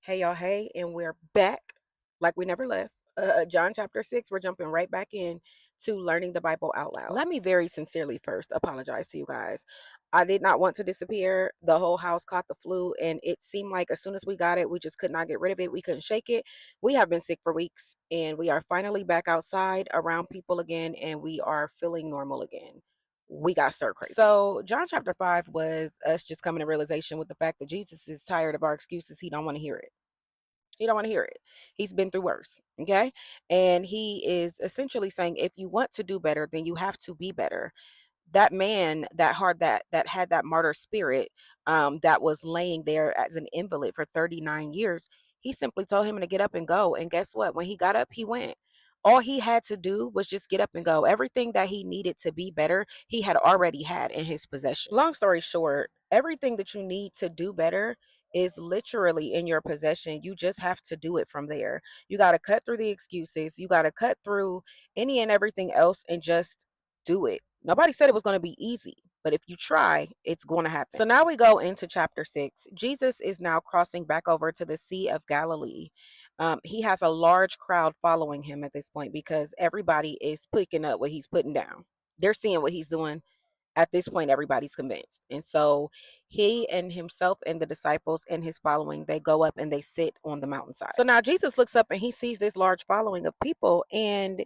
Hey y'all, hey, and we're back like we never left. John chapter 6, we're jumping right back in to learning the Bible out loud. Let me very sincerely first apologize to you guys. I did not want to disappear. The whole house caught the flu, and it seemed like as soon as we got it, we just could not get rid of it. We couldn't shake it. We have been sick for weeks, and we are finally back outside around people again, and we are feeling normal again. We got stir crazy. So John chapter 5 was us just coming to realization with the fact that Jesus is tired of our excuses. He don't want to hear it. He don't want to hear it. He's been through worse. Okay. And he is essentially saying, if you want to do better, then you have to be better. That man, that had that martyr spirit, that was laying there as an invalid for 39 years, he simply told him to get up and go. And guess what? When he got up, he went. All he had to do was just get up and go. Everything that he needed to be better, he had already had in his possession. Long story short, everything that you need to do better is literally in your possession. You just have to do it from there. You got to cut through the excuses. You got to cut through any and everything else and just do it. Nobody said it was going to be easy, but if you try, it's going to happen. So now we go into chapter 6. Jesus is now crossing back over to the Sea of Galilee. He has a large crowd following him at this point because everybody is picking up what he's putting down. They're seeing what he's doing. At this point, everybody's convinced. And so he and himself and the disciples and his following, they go up and they sit on the mountainside. So now Jesus looks up and he sees this large following of people, and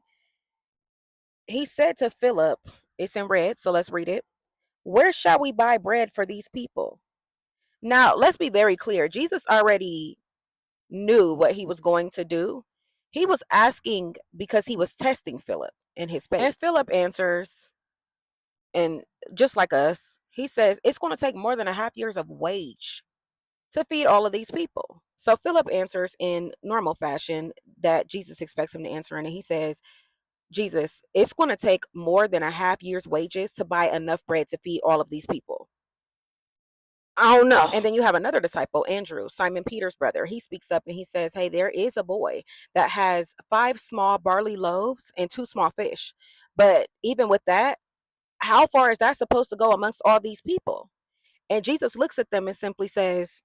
he said to Philip, it's in red, so let's read it. Where shall we buy bread for these people? Now, let's be very clear. Jesus already knew what he was going to do. He was asking because he was testing Philip in his faith. And Philip answers, and just like us, he says, it's going to take more than a half year's of wage to feed all of these people. So Philip answers in normal fashion that Jesus expects him to answer in, and he says, Jesus, it's going to take more than a half year's wages to buy enough bread to feed all of these people. I don't know. And then you have another disciple, Andrew, Simon Peter's brother. He speaks up and he says, hey, there is a boy that has 5 small barley loaves and 2 small fish. But even with that, how far is that supposed to go amongst all these people? And Jesus looks at them and simply says,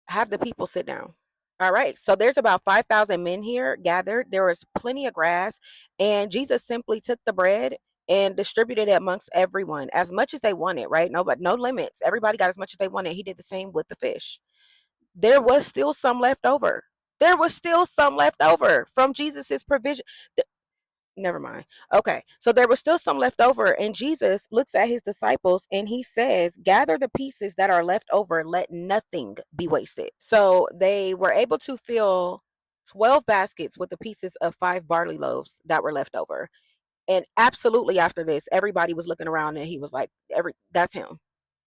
have the people sit down. All right. So there's about 5,000 men here gathered. There was plenty of grass. And Jesus simply took the bread and distributed it amongst everyone as much as they wanted, right? No, but no limits. Everybody got as much as they wanted. He did the same with the fish. There was still some left over. There was still some left over from Jesus's provision. Never mind. Okay. So there was still some left over, and Jesus looks at his disciples and he says, gather the pieces that are left over, let nothing be wasted. So they were able to fill 12 baskets with the pieces of 5 barley loaves that were left over. And absolutely after this, everybody was looking around and he was like, that's him.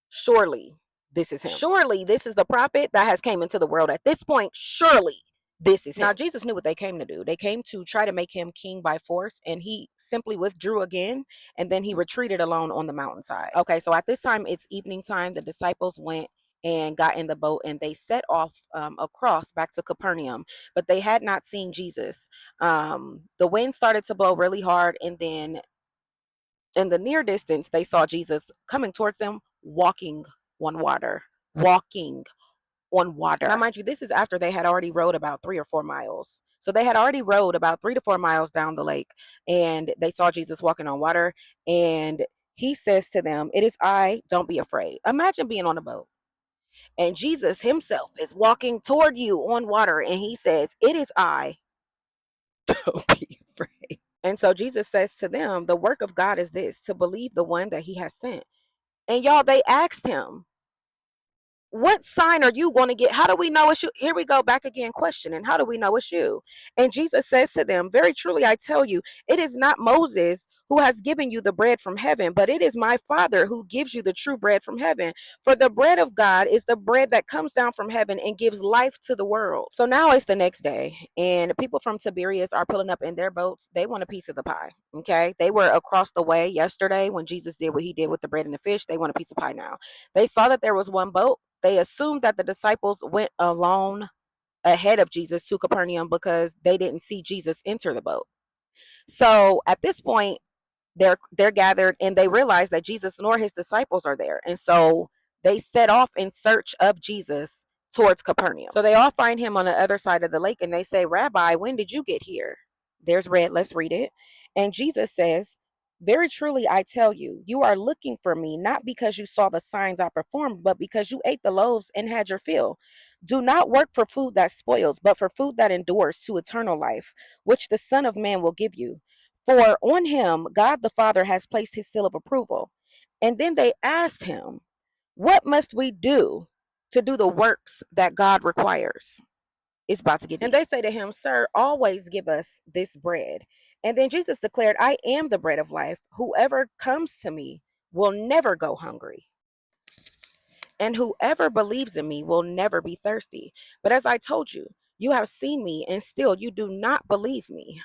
Surely this is him. Surely this is the prophet that has came into the world at this point. Surely this is him. Now Jesus knew what they came to do. They came to try to make him king by force, and he simply withdrew again, and then he retreated alone on the mountainside. Okay, so at this time, it's evening time. The disciples went and got in the boat, and they set off across back to Capernaum, but they had not seen Jesus. The wind started to blow really hard, and then in the near distance, they saw Jesus coming towards them, walking on water. Walking on water. Now, mind you, this is after they had already rowed about 3 or 4 miles. So they had already rowed about 3 to 4 miles down the lake, and they saw Jesus walking on water. And he says to them, it is I, don't be afraid. Imagine being on a boat, and Jesus himself is walking toward you on water, and he says, it is I, don't be afraid. And so Jesus says to them, the work of God is this, to believe the one that he has sent. And y'all, they asked him, what sign are you going to get? How do we know it's you? Here we go back again questioning. How do we know it's you? And Jesus says to them, very truly, I tell you, it is not Moses who has given you the bread from heaven, but it is my Father who gives you the true bread from heaven. For the bread of God is the bread that comes down from heaven and gives life to the world. So now it's the next day, and people from Tiberias are pulling up in their boats. They want a piece of the pie. Okay. They were across the way yesterday when Jesus did what he did with the bread and the fish. They want a piece of pie now. They saw that there was one boat. They assumed that the disciples went alone ahead of Jesus to Capernaum because they didn't see Jesus enter the boat. So at this point, they're gathered and they realize that Jesus nor his disciples are there. And so they set off in search of Jesus towards Capernaum. So they all find him on the other side of the lake and they say, Rabbi, when did you get here? There's red. Let's read it. And Jesus says, very truly, I tell you, you are looking for me, not because you saw the signs I performed, but because you ate the loaves and had your fill. Do not work for food that spoils, but for food that endures to eternal life, which the Son of Man will give you. For on him, God the Father has placed his seal of approval. And then they asked him, what must we do to do the works that God requires? It's about to get deep. And they say to him, Sir, always give us this bread. And then Jesus declared, I am the bread of life. Whoever comes to me will never go hungry. And whoever believes in me will never be thirsty. But as I told you, you have seen me and still you do not believe me.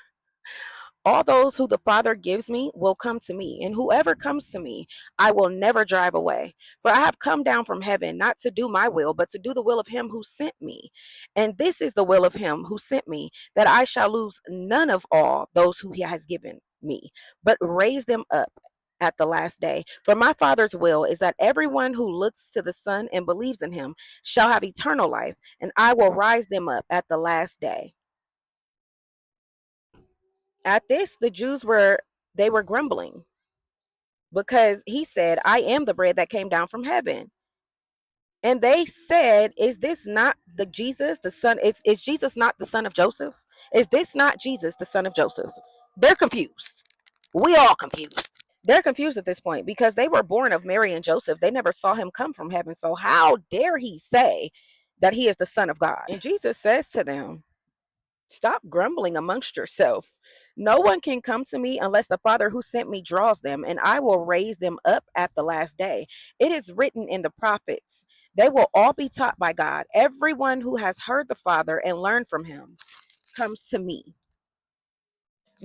All those who the Father gives me will come to me, and whoever comes to me, I will never drive away. For I have come down from heaven not to do my will, but to do the will of him who sent me. And this is the will of him who sent me, that I shall lose none of all those who he has given me, but raise them up at the last day. For my Father's will is that everyone who looks to the Son and believes in him shall have eternal life, and I will rise them up at the last day. At this, the Jews were grumbling because he said, I am the bread that came down from heaven. And they said, is this not the Jesus, the son? Is Jesus not the son of Joseph? Is this not Jesus, the son of Joseph? They're confused. We all confused. They're confused at this point because they were born of Mary and Joseph. They never saw him come from heaven. So how dare he say that he is the Son of God? And Jesus says to them, stop grumbling amongst yourself. No one can come to me unless the Father who sent me draws them, and I will raise them up at the last day. It is written in the prophets, they will all be taught by God. Everyone who has heard the Father and learned from him comes to me.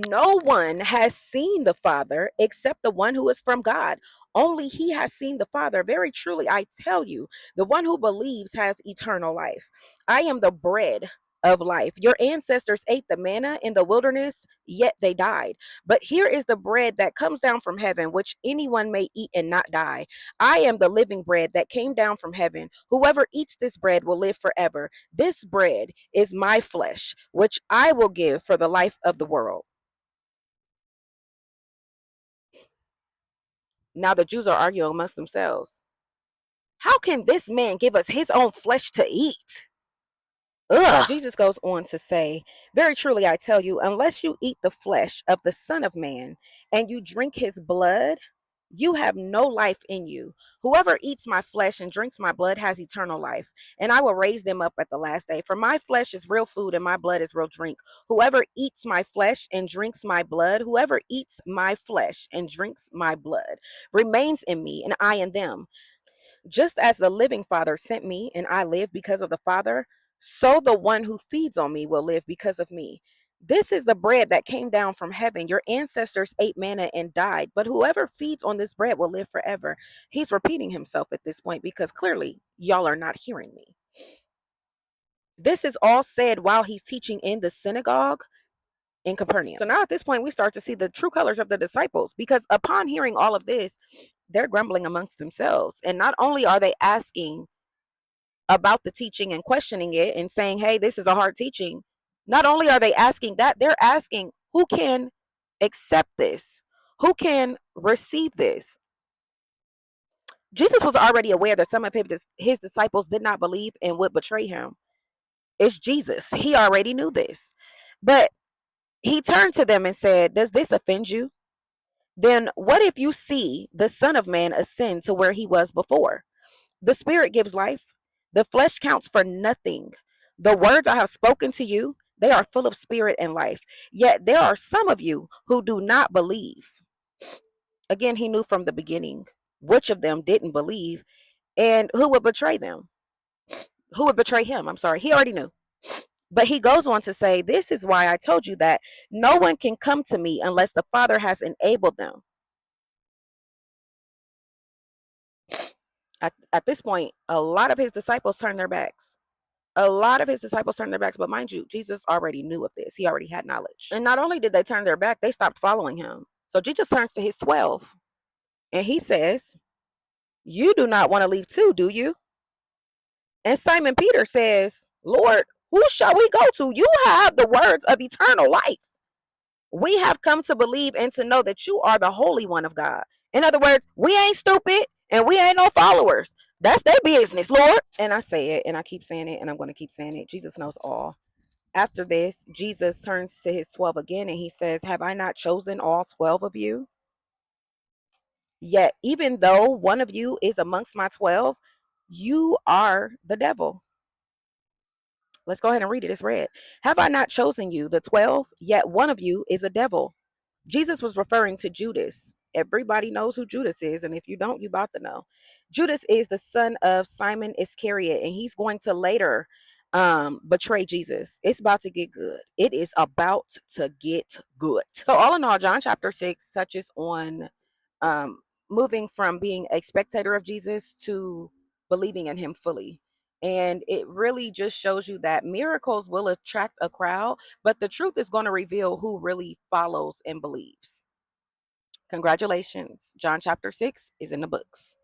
No one has seen the Father except the one who is from God. Only he has seen the Father. Very truly, I tell you, the one who believes has eternal life. I am the bread of life. Your ancestors ate the manna in the wilderness, yet they died. But here is the bread that comes down from heaven, which anyone may eat and not die. I am the living bread that came down from heaven. Whoever eats this bread will live forever. This bread is my flesh, which I will give for the life of the world. Now the Jews are arguing amongst themselves. How can this man give us his own flesh to eat? Ugh. Jesus goes on to say, very truly I tell you, unless you eat the flesh of the Son of Man and you drink his blood, you have no life in you. Whoever eats my flesh and drinks my blood has eternal life, and I will raise them up at the last day. For my flesh is real food and my blood is real drink. Whoever eats my flesh and drinks my blood, whoever eats my flesh and drinks my blood remains in me and I in them. Just as the living Father sent me and I live because of the Father, so the one who feeds on me will live because of me. This is the bread that came down from heaven. Your ancestors ate manna and died, but whoever feeds on this bread will live forever. He's repeating himself at this point because clearly y'all are not hearing me. This is all said while he's teaching in the synagogue in Capernaum. So now at this point, we start to see the true colors of the disciples because upon hearing all of this, they're grumbling amongst themselves. And not only are they asking about the teaching and questioning it and saying, hey, this is a hard teaching. Not only are they asking that, they're asking who can accept this? Who can receive this? Jesus was already aware that some of his disciples did not believe and would betray him. It's Jesus. He already knew this. But he turned to them and said, does this offend you? Then what if you see the Son of Man ascend to where he was before? The Spirit gives life. The flesh counts for nothing. The words I have spoken to you, they are full of spirit and life. Yet there are some of you who do not believe. Again, he knew from the beginning which of them didn't believe and who would betray them. Who would betray him? I'm sorry. He already knew. But he goes on to say, this is why I told you that no one can come to me unless the Father has enabled them. At this point, a lot of his disciples turned their backs. A lot of his disciples turned their backs, but mind you, Jesus already knew of this. He already had knowledge. And not only did they turn their back, they stopped following him. So Jesus turns to his 12 and he says, you do not want to leave too, do you? And Simon Peter says, Lord, who shall we go to? You have the words of eternal life. We have come to believe and to know that you are the Holy One of God. In other words, we ain't stupid and we ain't no followers. That's their business, Lord. And I say it and I keep saying it and I'm going to keep saying it. Jesus knows all. After this, Jesus turns to his 12 again and he says, have I not chosen all 12 of you? Yet, even though one of you is amongst my 12, you are the devil. Let's go ahead and read it. It's read. Have I not chosen you, the 12? Yet one of you is a devil. Jesus was referring to Judas. Everybody knows who Judas is, and if you don't, you about to know. Judas is the son of Simon Iscariot, and he's going to later betray Jesus. It's about to get good. It is about to get good. So all in all, John chapter 6 touches on um moving from being a spectator of Jesus to believing in him fully. And it really just shows you that miracles will attract a crowd, but the truth is going to reveal who really follows and believes. Congratulations. John chapter 6 is in the books.